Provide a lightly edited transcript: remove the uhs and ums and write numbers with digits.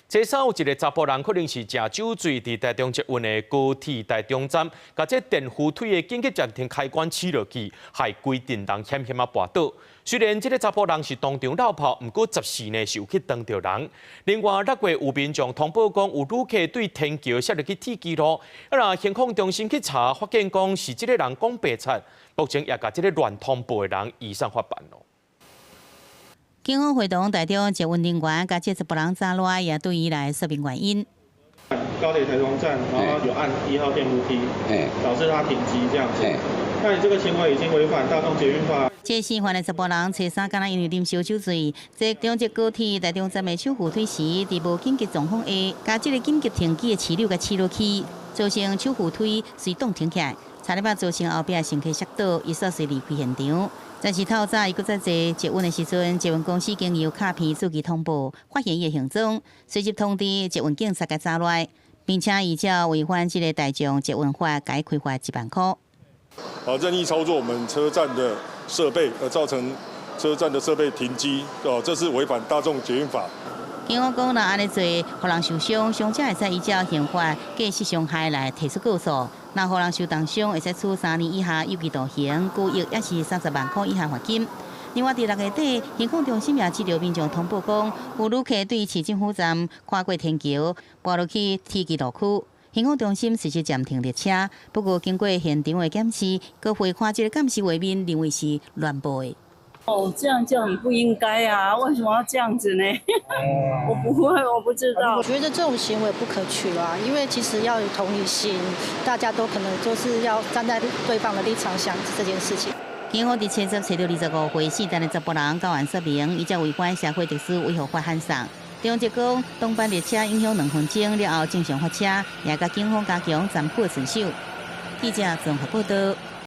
车上有一个查甫人，可能是食酒醉，伫台中捷运的高铁台中站，甲这电扶梯的紧急暂停开关起落去，害规阵人险险啊跋倒。虽然这个查甫人是当场落跑，不过10时呢是有去撞到人。另外6月有民众通报讲，有旅客对天桥摔入去铁轨路，那刑控中心去查，发现讲是这个人讲白贼，目前也甲这个乱通报的人移送法办咯。 警方会同台中捷运人员，甲这查甫人查落，也对伊来说明原因。高铁台中站，然后有按1号电扶梯，导致他停机这样子。那你这个行为已经违反大众捷运法。这嫌犯的查甫人初三，敢若因为啉烧酒醉，坐中捷高铁台中站的手扶梯时，伫无紧急状况下，甲这个紧急停机的气流甲起落去，造成手扶梯随动停起来，差点造成后壁乘客摔倒，伊煞随离开现场。 但是透早，伊搁再坐捷运的时阵，捷运公司经由卡片手机通报，发现伊的行踪，随即通知捷运警察甲查落，并且依照违反这个台中捷运法，该开罚1万块。任意操作我们车站的设备，造成车站的设备停机，这是违反大众捷运法。 警方讲，若安尼做，互人受伤，伤者会使依照刑法过失伤害来提出告诉。若互人受重伤，会使处3年以下有期徒刑，拘役也是30万块以下罚金。另外，伫6月底，刑控中心也接到民众通报讲，有旅客对市政府站跨过天桥，爬落去铁轨路区。刑控中心实施暂停列车，不过经过现场的检视，搁会看这个监视画面，认为是乱报的。 哦，这样很不应该啊！为什么要这样子呢？我不会，我不知道。我觉得这种行为不可取啦，因为其实要有同理心，大家都可能就是要站在对方的立场想这件事情。警方伫7月找到25岁4单的查甫人，到案说明，伊才违反社会特殊危害法函送。中捷讲，当班列车影响2分钟了后正常发车，也甲警方加强暂缓遵守。记者综合报道。